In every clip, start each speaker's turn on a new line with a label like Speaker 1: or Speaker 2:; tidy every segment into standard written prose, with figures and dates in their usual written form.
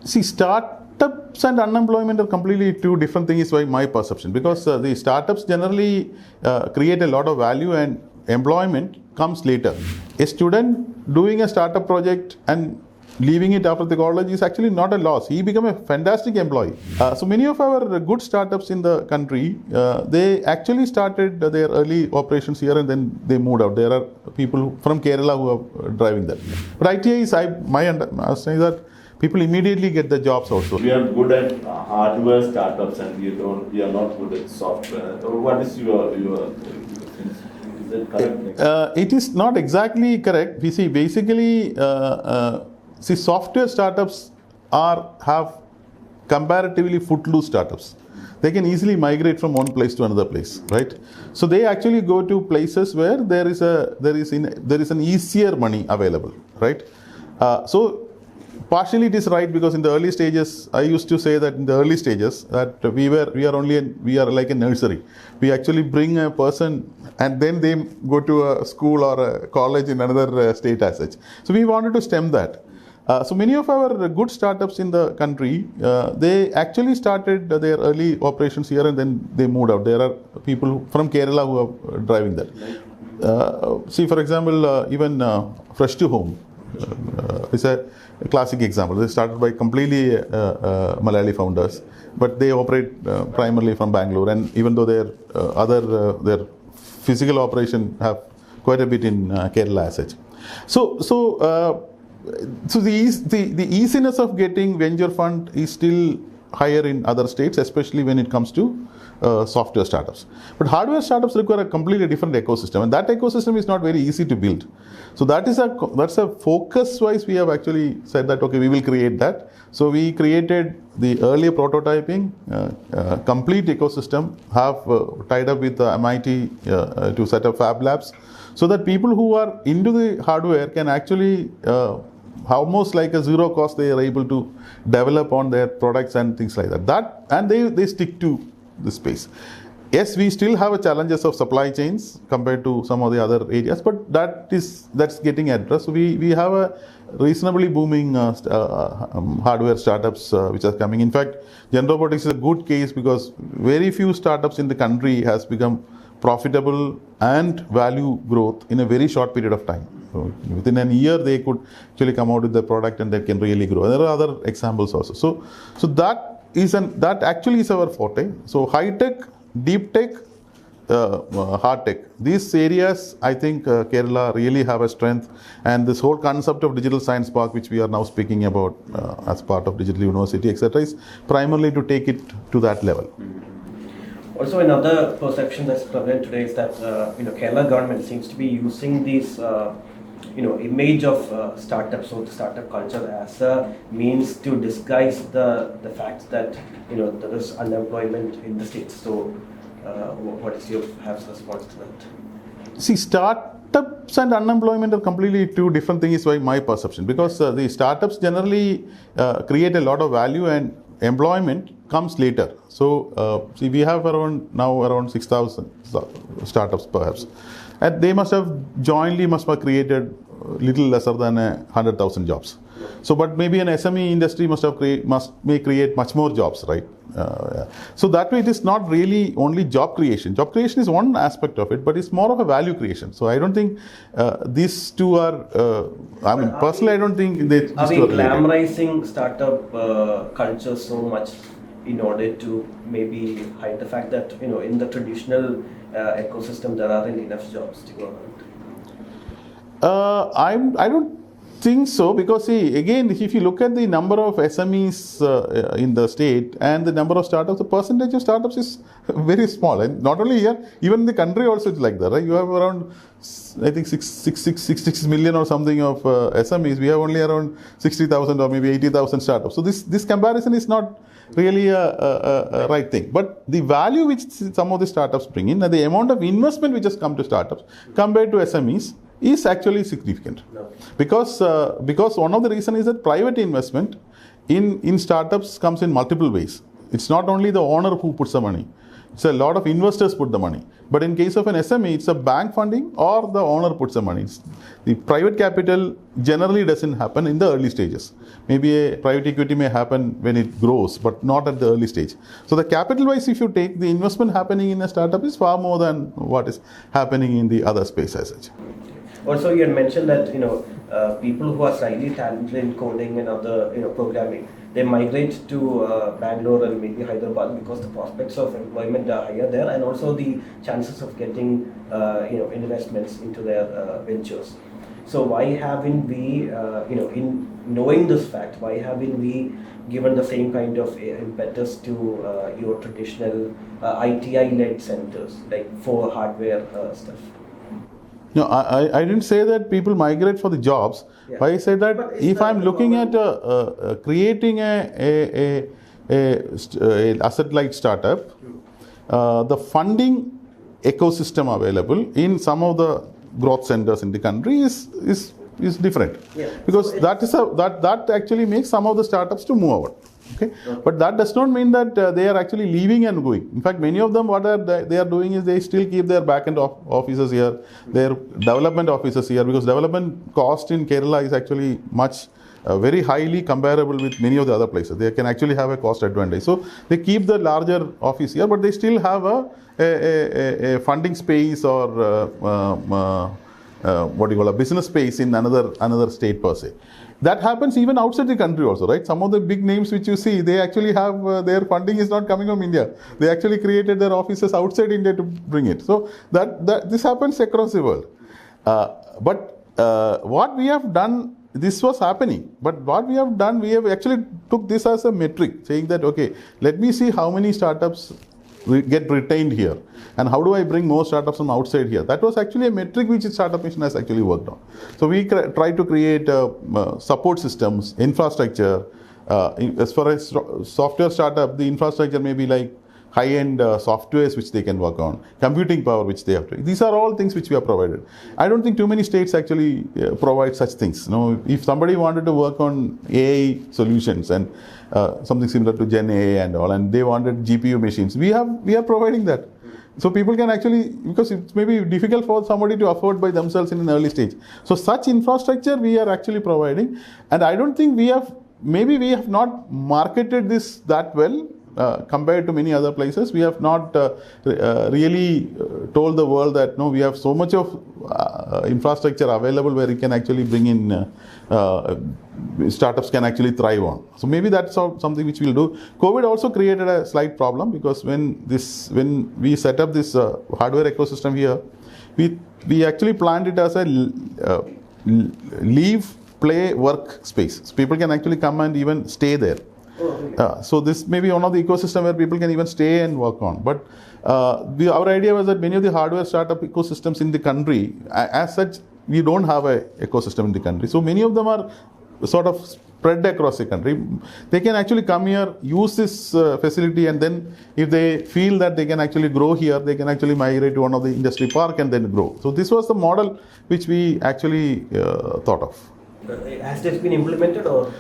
Speaker 1: See, startups and unemployment are completely two different things by my perception, because the startups generally create a lot of value and employment comes later. A student doing a startup project and leaving it after the college is actually not a loss. He become a fantastic employee. So many of our good startups in the country, they actually started their early operations here and then they moved out. There are people from Kerala who are driving that. But ITI is, my understanding is that people immediately get the jobs also.
Speaker 2: We are good at hardware startups and we are not good at software. What is your is it correct?
Speaker 1: It is not exactly correct. We see basically software startups have comparatively footloose startups. They can easily migrate from one place to another place, right? So they actually go to places where there is an easier money available, right? So partially it is right, because in the early stages, I used to say that in the early stages that we are like a nursery. We actually bring a person and then they go to a school or a college in another state as such. So we wanted to stem that. So many of our good startups in the country, they actually started their early operations here and then they moved out. There are people from Kerala who are driving that. See, for example, even Fresh to Home is a classic example. They started by completely Malayali founders, but they operate primarily from Bangalore, and even though their physical operation have quite a bit in Kerala as such. So the easiness of getting venture fund is still higher in other states, especially when it comes to software startups. But hardware startups require a completely different ecosystem, and that ecosystem is not very easy to build. So that's a focus-wise. We have actually said that okay, we will create that. So we created the early prototyping, complete ecosystem, have tied up with MIT to set up fab labs, so that people who are into the hardware can actually almost like a zero cost, they are able to develop on their products and things like that. And they stick to the space. Yes, we still have challenges of supply chains compared to some of the other areas, but that's getting addressed. So we have a reasonably booming hardware startups which are coming. In fact, Gen Robotics is a good case because very few startups in the country has become profitable and value growth in a very short period of time. So within a year, they could actually come out with the product and they can really grow. There are other examples also. So that actually is our forte. So high tech, deep tech, hard tech. These areas, I think Kerala really have a strength, and this whole concept of digital science park, which we are now speaking about as part of digital university, etc., is primarily to take it to that level.
Speaker 3: Also, another perception that's prevalent today is that Kerala government seems to be using these image of startups or the startup culture as a means to disguise the fact that there is unemployment in the states. So, what is your response to that?
Speaker 1: See, startups and unemployment are completely two different things by my perception, because the startups generally create a lot of value and employment comes later. So, we have around 6,000 startups perhaps, and they must have created little lesser than 100,000 jobs. So, but maybe an SME industry may create much more jobs, right? So that way, it is not really only job creation. Job creation is one aspect of it, but it's more of a value creation. So I don't think these two are. Personally, I don't think they.
Speaker 3: Are we glamorizing startup culture so much in order to maybe hide the fact that in the traditional ecosystem there aren't enough jobs to go around?
Speaker 1: I don't think so, because see, again, if you look at the number of SMEs in the state and the number of startups, the percentage of startups is very small. And not only here, even in the country also it's like that, right? You have around, I think 66 million or something of SMEs. We have only around 60,000 or maybe 80,000 startups. So this comparison is not really a right thing. But the value which some of the startups bring in, and the amount of investment which has come to startups compared to SMEs, is actually significant.
Speaker 3: No.
Speaker 1: Because one of the reasons is that private investment in startups comes in multiple ways. It's not only the owner who puts the money. It's a lot of investors put the money. But in case of an SME, it's a bank funding or the owner puts the money. The private capital generally doesn't happen in the early stages. Maybe a private equity may happen when it grows, but not at the early stage. So the capital wise, if you take, the investment happening in a startup is far more than what is happening in the other space as such.
Speaker 3: Also, you had mentioned that people who are slightly talented in coding and other programming, they migrate to Bangalore and maybe Hyderabad because the prospects of employment are higher there, and also the chances of getting investments into their ventures. So why haven't we, in knowing this fact, why haven't we given the same kind of impetus to your traditional ITI-led centers, like for hardware stuff?
Speaker 1: No, I didn't say that people migrate for the jobs.
Speaker 3: Yeah.
Speaker 1: But I said that if I'm looking at creating a asset-light startup, the funding ecosystem available in some of the growth centers in the country is different.
Speaker 3: Yeah.
Speaker 1: Because
Speaker 3: So
Speaker 1: that actually makes some of the startups to move out. Okay? But that does not mean that they are actually leaving and going. In fact, many of them, what they are doing is they still keep their back-end offices here, their development offices here, because development cost in Kerala is actually much very highly comparable with many of the other places. They can actually have a cost advantage. So they keep the larger office here, but they still have a funding space or a business space in another state per se. That happens even outside the country also, right? Some of the big names which you see, they actually have their funding is not coming from India. They actually created their offices outside India to bring it. So that this happens across the world. But what we have done, this was happening. But what we have done, we have actually took this as a metric, saying that, okay, let me see how many startups get retained here, and how do I bring more startups from outside here. That was actually a metric which Startup Mission has actually worked on. So we try to create support systems, infrastructure. As far as software startup, the infrastructure may be like high-end softwares which they can work on, computing power which they have to. These are all things which we have provided. I don't think too many states actually provide such things. If somebody wanted to work on AI solutions and something similar to Gen AI and all, and they wanted GPU machines, we are providing that. So people can actually, because it may be difficult for somebody to afford by themselves in an early stage. So such infrastructure we are actually providing, and I don't think we have not marketed this that well. Compared to many other places, we have not really told the world that no, we have so much of infrastructure available where you can actually bring in startups can actually thrive on. So maybe that's something which we'll do. COVID also created a slight problem, because when we set up this hardware ecosystem here, we actually planned it as a leave, play, work space. So people can actually come and even stay there. So this may be one of the ecosystem where people can even stay and work on. But our idea was that many of the hardware startup ecosystems in the country, as such, we don't have an ecosystem in the country. So many of them are sort of spread across the country. They can actually come here, use this facility, and then if they feel that they can actually grow here, they can actually migrate to one of the industry park and then grow. So this was the model which we actually thought of.
Speaker 3: Has this been implemented, or?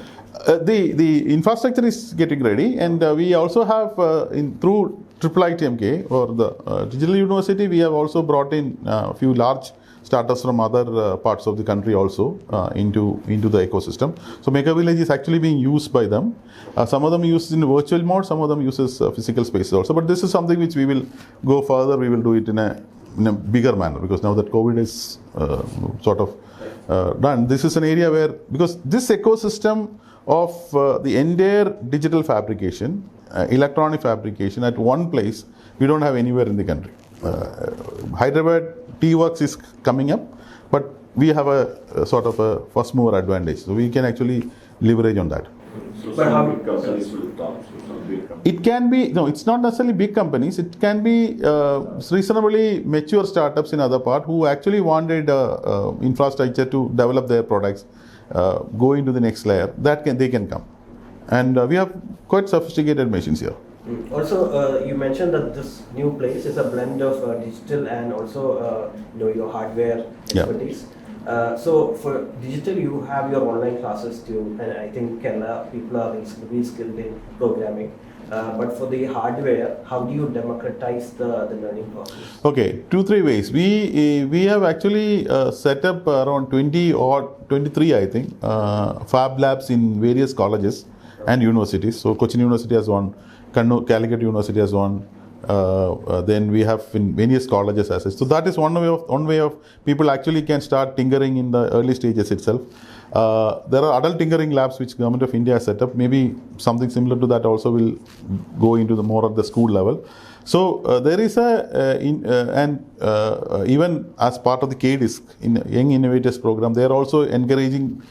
Speaker 1: The infrastructure is getting ready, and we also have through IIITMK or the Digital University, we have also brought in a few large startups from other parts of the country also into the ecosystem. So Mega Village is actually being used by them. Some of them use in virtual mode, some of them uses physical spaces also. But this is something which we will go further. We will do it in a bigger manner, because now that COVID is sort of done, this is an area where, because this ecosystem of the entire digital fabrication, electronic fabrication at one place, we don't have anywhere in the country. Hyderabad T-Works is coming up, but we have a sort of a first mover advantage, so we can actually leverage on that.
Speaker 2: So some big companies will come.
Speaker 1: It can be, no, it's not necessarily big companies. It can be reasonably mature startups in other part who actually wanted infrastructure to develop their products, go into the next layer. They can come, and we have quite sophisticated machines here.
Speaker 3: Also, you mentioned that this new place is a blend of digital and also your hardware expertise. So for digital, you have your online classes too, and I think Kerala people are reasonably skilled in programming. But for the hardware, how do you democratize the learning process?
Speaker 1: Okay, 2-3 ways. We have actually set up around 20 or 23, I think, fab labs in various colleges and universities. So Kochi University has one, Calicut University has one. Then we have in various colleges as such. So that is one way of people actually can start tinkering in the early stages itself. There are adult tinkering labs which Government of India has set up. Maybe something similar to that also will go into the more of the school level. So there is even as part of the KDISC in Young Innovators program, they are also encouraging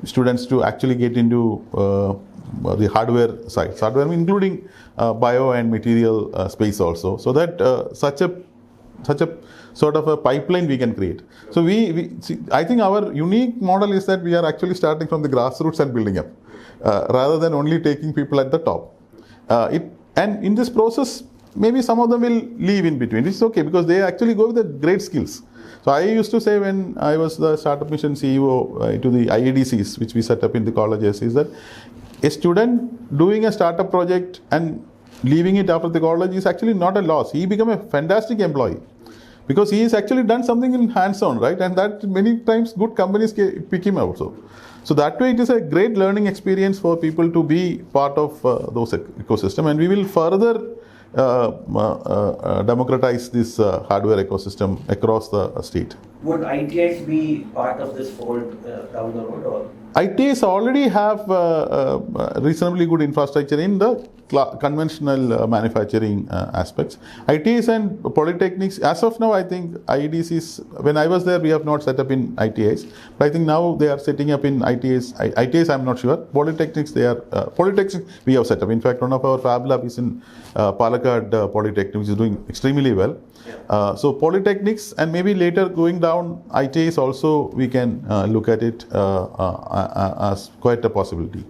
Speaker 1: students to actually get into the hardware side, including bio and material space also. So that such a sort of a pipeline we can create. So we see, I think our unique model is that we are actually starting from the grassroots and building up, rather than only taking people at the top. And in this process, maybe some of them will leave in between. It's okay because they actually go with the great skills. So I used to say when I was the Startup Mission CEO to the IADCs, which we set up in the colleges, is that a student doing a startup project and leaving it after the college is actually not a loss. He become a fantastic employee because he has actually done something in hands-on, right? And that many times good companies pick him also. So that way it is a great learning experience for people to be part of those ecosystem, and we will further democratize this hardware ecosystem across the state.
Speaker 3: Would ITIs be part of this fold down the road, or?
Speaker 1: ITIs already have reasonably good infrastructure in the conventional manufacturing aspects. ITIs and polytechnics, as of now, I think IEDCs, when I was there, we have not set up in ITIs. But I think now they are setting up in ITIs. ITIs, I'm not sure. Polytechnics, polytechnics we have set up. In fact, one of our fab lab is in Palakkad Polytechnic, which is doing extremely well. So polytechnics, and maybe later going down ITIs also, we can look at it as quite a possibility.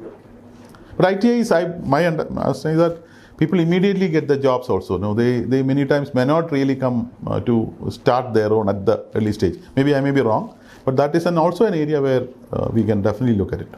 Speaker 1: But ITIs, my understanding is that people immediately get the jobs also. No, they many times may not really come to start their own at the early stage. Maybe I may be wrong, but that is also an area where we can definitely look at it.